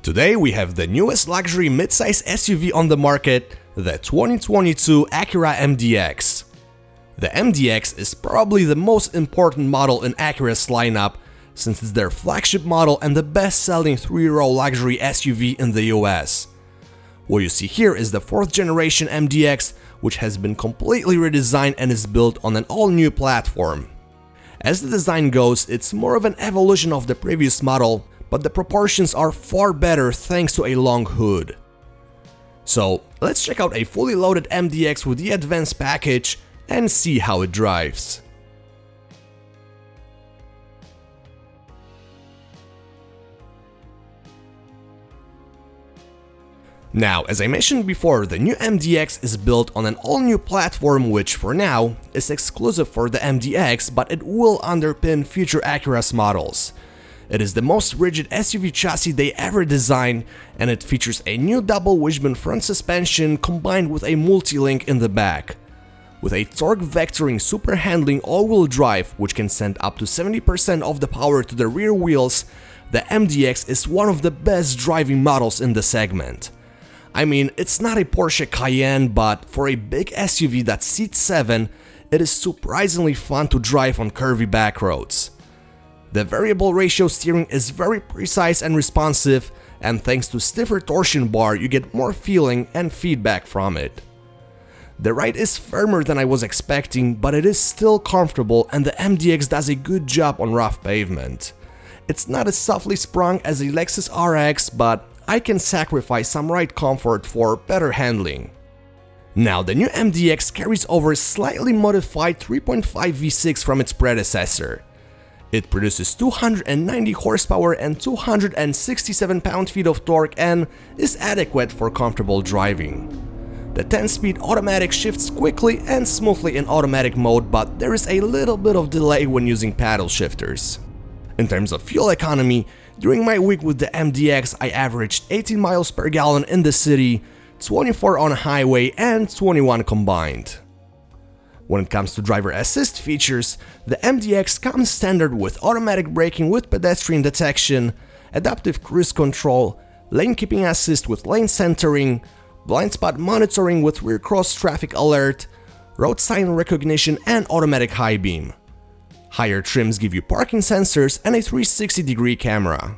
Today we have the newest luxury midsize SUV on the market, the 2022 Acura MDX. The MDX is probably the most important model in Acura's lineup, since it's their flagship model and the best-selling 3-row luxury SUV in the US. What you see here is the 4th generation MDX, which has been completely redesigned and is built on an all-new platform. As the design goes, it's more of an evolution of the previous model, but the proportions are far better thanks to a long hood. So let's check out a fully loaded MDX with the Advance package and see how it drives. Now, as I mentioned before, the new MDX is built on an all-new platform which, for now, is exclusive for the MDX, but it will underpin future Acura's models. It is the most rigid SUV chassis they ever designed, and it features a new double wishbone front suspension combined with a multi-link in the back. With a torque vectoring super handling all-wheel drive, which can send up to 70% of the power to the rear wheels, the MDX is one of the best driving models in the segment. I mean, it's not a Porsche Cayenne, but for a big SUV that seats 7, it is surprisingly fun to drive on curvy back roads. The variable ratio steering is very precise and responsive, and thanks to stiffer torsion bar, you get more feeling and feedback from it. The ride is firmer than I was expecting, but it is still comfortable, and the MDX does a good job on rough pavement. It's not as softly sprung as a Lexus RX, but I can sacrifice some ride comfort for better handling. Now, the new MDX carries over a slightly modified 3.5 V6 from its predecessor. It produces 290 horsepower and 267 pound-feet of torque and is adequate for comfortable driving. The 10-speed automatic shifts quickly and smoothly in automatic mode, but there is a little bit of delay when using paddle shifters. In terms of fuel economy, during my week with the MDX, I averaged 18 miles per gallon in the city, 24 on highway, and 21 combined. When it comes to driver assist features, the MDX comes standard with automatic braking with pedestrian detection, adaptive cruise control, lane keeping assist with lane centering, blind spot monitoring with rear cross traffic alert, road sign recognition, and automatic high beam. Higher trims give you parking sensors and a 360-degree camera.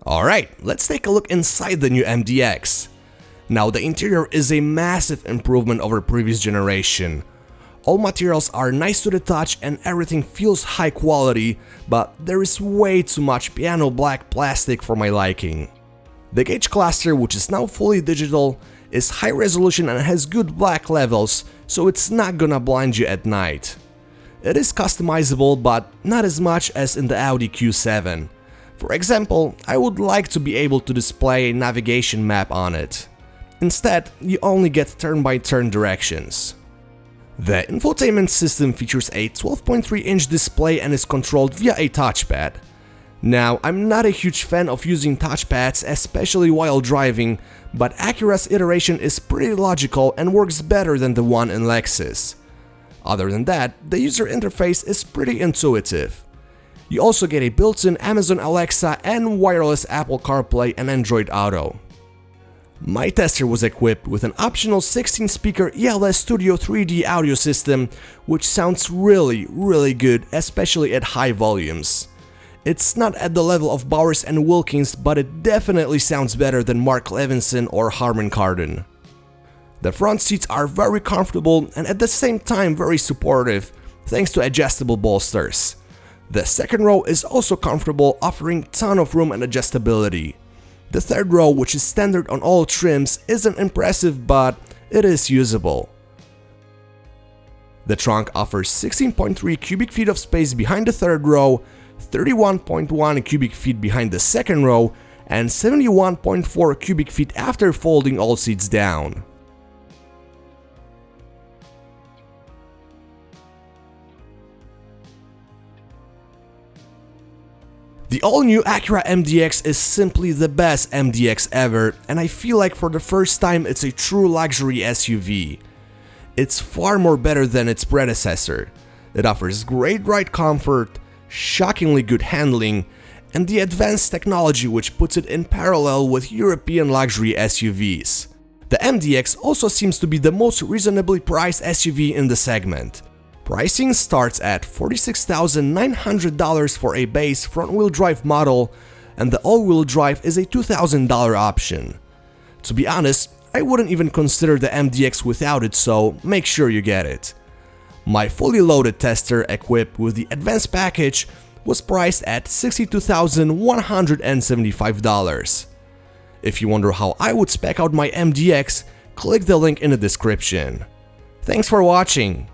Alright, let's take a look inside the new MDX. Now, the interior is a massive improvement over previous generation. All materials are nice to the touch and everything feels high quality, but there is way too much piano black plastic for my liking. The gauge cluster, which is now fully digital, is high resolution and has good black levels, so it's not gonna blind you at night. It is customizable, but not as much as in the Audi Q7. For example, I would like to be able to display a navigation map on it. Instead, you only get turn-by-turn directions. The infotainment system features a 12.3-inch display and is controlled via a touchpad. Now, I'm not a huge fan of using touchpads, especially while driving, but Acura's iteration is pretty logical and works better than the one in Lexus. Other than that, the user interface is pretty intuitive. You also get a built-in Amazon Alexa and wireless Apple CarPlay and Android Auto. My tester was equipped with an optional 16-speaker ELS Studio 3D audio system, which sounds really good, especially at high volumes. It's not at the level of Bowers and Wilkins, but it definitely sounds better than Mark Levinson or Harman Kardon. The front seats are very comfortable and at the same time very supportive, thanks to adjustable bolsters. The second row is also comfortable, offering a ton of room and adjustability. The third row, which is standard on all trims, isn't impressive, but it is usable. The trunk offers 16.3 cubic feet of space behind the third row, 31.1 cubic feet behind the second row, and 71.4 cubic feet after folding all seats down. The all-new Acura MDX is simply the best MDX ever, and I feel like for the first time it's a true luxury SUV. It's far more better than its predecessor. It offers great ride comfort, shockingly good handling, and the advanced technology which puts it in parallel with European luxury SUVs. The MDX also seems to be the most reasonably priced SUV in the segment. Pricing starts at $46,900 for a base front-wheel drive model, and the all-wheel drive is a $2,000 option. To be honest, I wouldn't even consider the MDX without it, so make sure you get it. My fully loaded tester equipped with the advanced package was priced at $62,175. If you wonder how I would spec out my MDX, click the link in the description. Thanks for watching.